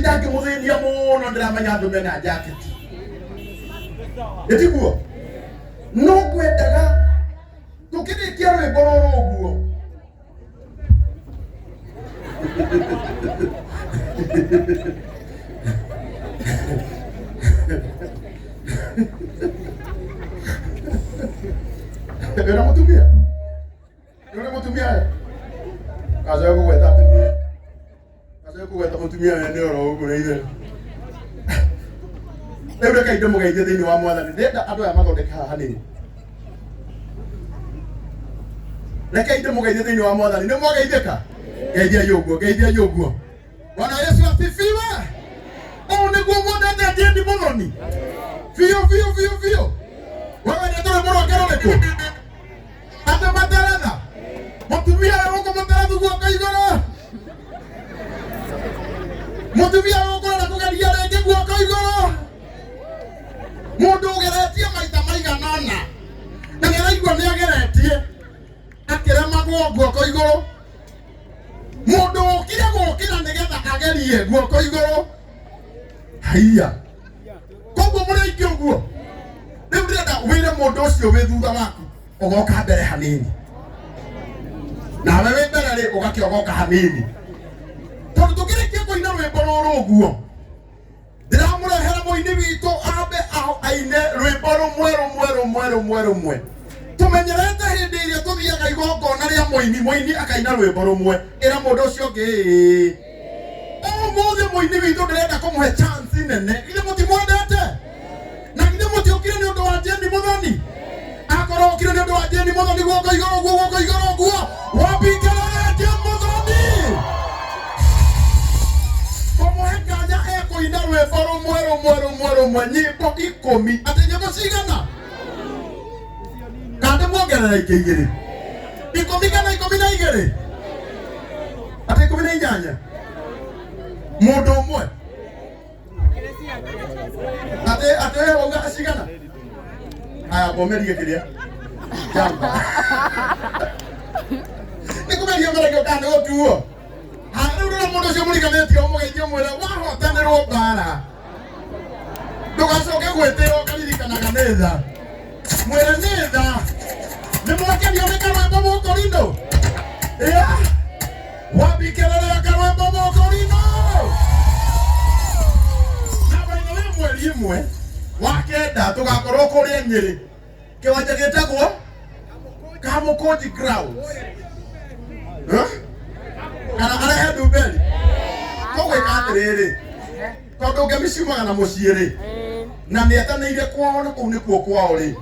ndake muthenia muno ndiramenya andu mena jacket etiguo no kwendaga tukirikia rwimbo ruru uguo era mutumia kaza yako weta mutumia kaza yako weta mutumia ne oro uguo ire Eure kaide mugeithie thiini wa mwathani ndenda andu aya mathondeka hanini Rekaide mugeithie thiini wa mwathani ni mwageithika geithia yoguo Bwana Yesu asifiwe niguo mwendete ndiendi muthoni Fio wewe ndio tole moro keroreko ate materana mutumia wako materana guoko igoro mutumia wako na kugeria rege guoko igoro mundu ugeretie maita maiganana na ngeraigua ni ageretie akirema guoko igoro mundu ukire gukira nigetha agerie guoko igoro haiya koguo muri iki uguo riu ndirenda wire mundu ucio wi thutha waku ugoka mbere hanini nawe wi mbere ri ugakiogoka hanini tondu tukirikia kuina rwimbo ruru uguo ndiramurehera muini witu ambe aine rwimbo rumwe tumenyerete hindi iria tuthiaga igongona ria muini akaina rwimbo rumwe ira mundu ucio ngi muthi muini witu ndirenda kumuhe chance nene ile mutimwendete na ile mutiokire ni undu wa Jeni Muthoni akorwo ukire ni undu wa Jeni Muthoni guoko igoro guo wapikana Jeni Muthoni kumuhe kanya ekuina rwimbo rumwe nyimbo 10 ati nyimbo cigana kandi mwongerera ingĩ 10 kana 12 ati 18 mundu umwe ate onga cigana aya bomerie kiria jamba nikumeria mereke kandi otuo rĩu mũndũ ũcio mũriganĩtie ũmũgeithie mwĩre wahotanĩrwo mbara ndũgacoke gwĩtĩra ũkaririkanaga nĩ tha mwĩre nĩ tha nĩmwakenio nĩ karwĩmbo mũkorindo wambikĩrĩria karwĩmbo mũkorindo na baina wĩ mweri ĩmwe wa kenda tũgakorwo kũrĩa Nyĩrĩ kĩwanja gĩtagwo Kamũkũnji Grounds kana arehe Ndumberi tũgwĩka atĩrĩrĩ tondũ ngemi ciumaga na mũciĩ rĩ na nĩetanĩire kwao na kũu nĩkuo kwao rĩ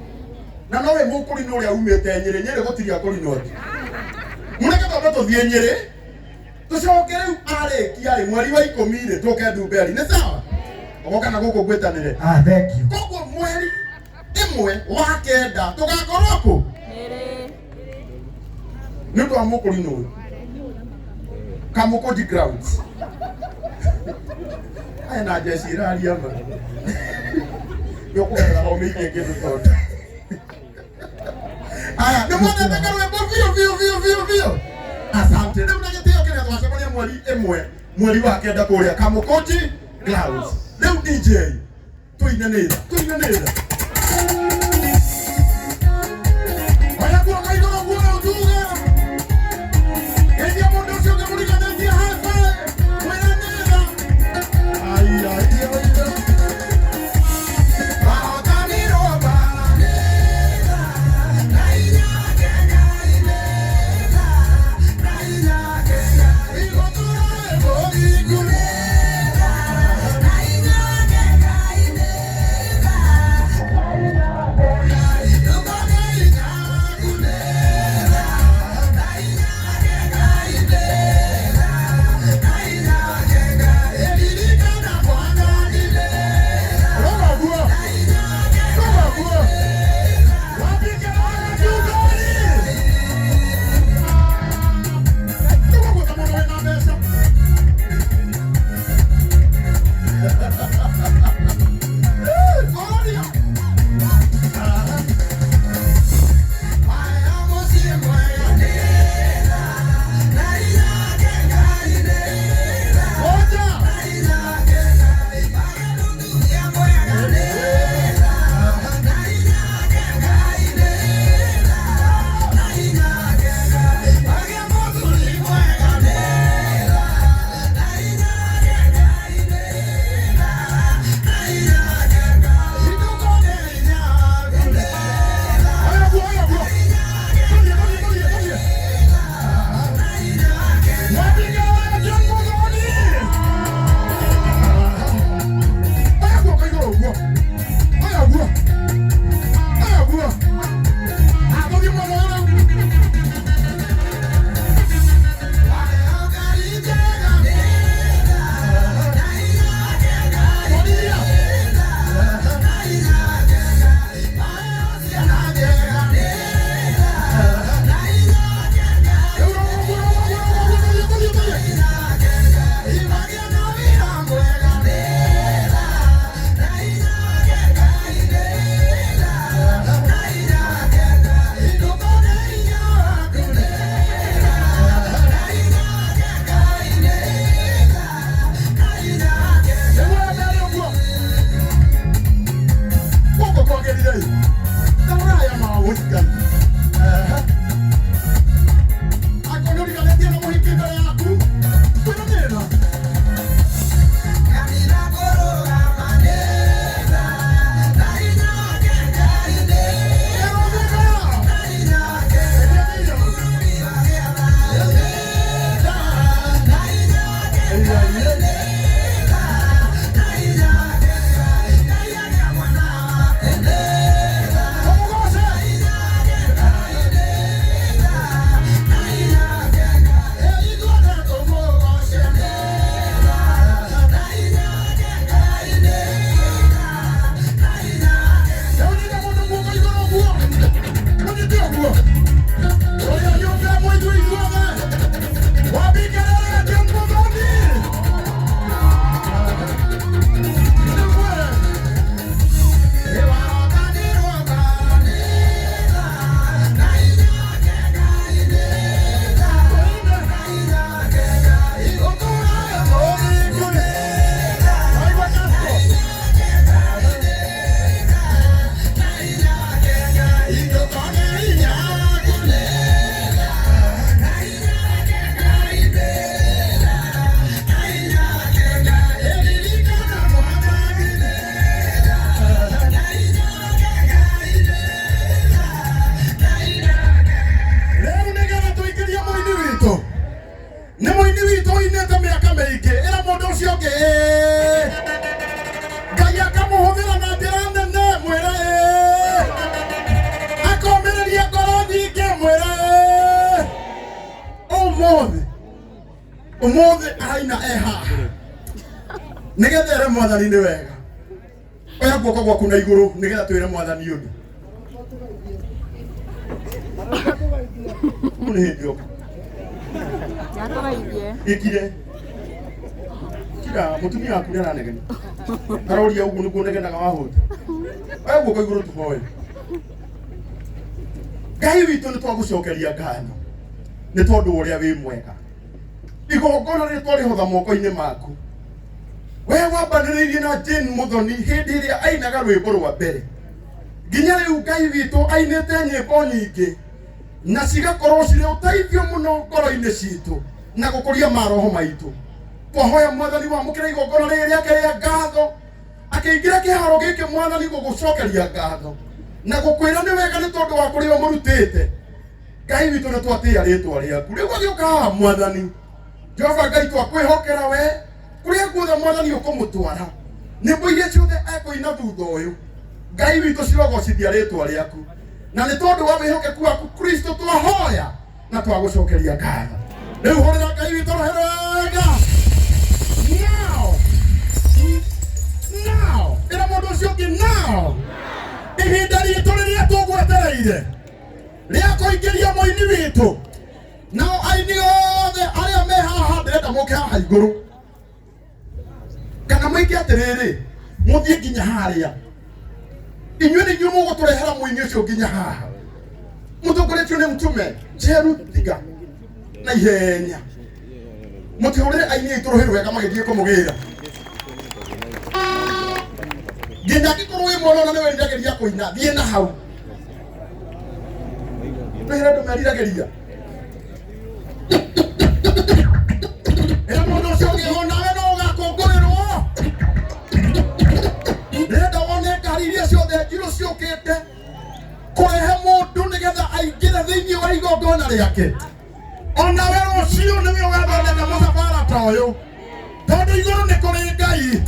na no wĩ mũkũrinũ ũrĩa umĩte Nyĩrĩ gũtiria kũrinũ mũreke tondũ tũthiĩ Nyĩrĩ tũcoke rĩu arĩkia rĩ mweri wa 10 rĩ tũke Ndumberi nĩ sawa ogoka na gũkũ gwĩtanĩre thank you koguo mweri ĩmwe wa kenda tũgakorwo kũ nĩ ũndũ wa mũkũrinũ ũyũ Kamũkũnji Grounds aya na jeci iraria ma yokugerera homi ingĩ tondu aya nĩ mwendete karwĩmbo biũ asante rĩu na gĩtĩo kĩrĩa twacemania mweri ĩmwe mweri wa kenda kũrĩa Kamũkũnji Grounds rĩu DJ tuinanĩra oya guoka igũrũ guo utuge geithia mũndũ ũcio ũngĩmũriganĩtie haca mwĩre nĩ tha umuthi aina eha nigethere mwathani ni wega oya guoko gwaku na iguru nigetha twire mwathani undu kuni hindio ikire kira mutumia waku nä aranegena aroria uguo niguo negenaga wahuta oya guoko iguru tuhoe Ngai witũ nĩ twagũcokeria ngatho nĩ tondũ ũrĩa wĩ mwega igongona rĩ twarĩhotha moko-inĩ maku we wambanĩrĩirie na Jane Muthoni hĩndĩ ĩrĩa ainaga rwĩmbo rwa mbere nginya rĩu Ngai witũ ainĩte nyĩmbo nyingĩ na cigakorwo cirĩ ũteithio mũno ngoro-inĩ citũ na gũkũria maroho maitũ twahoya mwathani wamũkĩra igongona rĩrĩ rĩake rĩa ngatho akĩingĩra kĩharo gĩkĩ mwathani gũgũcokeria ngatho na gukwira ni wega ni tondu wa kuria murutite Ngai witu na twatia ritwa riaku riu agioka haha mwathani Jehova Ngai twakwihokera we kuria guothe mwathani ukumutwara nyimbo iria ciothe ekuina thutha uyu Ngai witu cirogocithia ritwa riaku na ni tondu wa wihokeku waku Kristo twahoya na twagucokeria ngatho riu horera Ngai witu roherega now ira mundu ucio ngi now ihinda ritũ rĩrĩa tũgwetereire rĩa kũingĩria mũini witũ nao aini othe arĩa me haha ndĩrenda mũke haha igũrũ kana mũingĩ atĩrĩrĩ mũthiĩ nginya harĩa inyuĩ nĩ inyuĩ mũgũtũrehera mũini ũcio nginya haha mũtongoretio nĩ mtume Jeru Thiga na ihenya mũtĩhũrĩre aini aitũ rũhĩ rwega magĩthiĩ kũmũgĩra nginya ngĩkorwo wĩ mwana na nĩwe nĩndagĩria kũina thiĩ na hau ndũhĩre andũ meriragĩria ĩra mũndũ ũcio ũngĩ nawe no ũgakũngũĩrwo ndĩrenda wone ngari iria ciothe njirũ ciũkĩte kũrehe mũndũ nĩgetha aingĩre thĩinĩ wa igongona rĩake onawe rũciũ nĩwe ũgathondeka mũthabara ta ũyũ tondũ igũrũ nĩ kũrĩ Ngai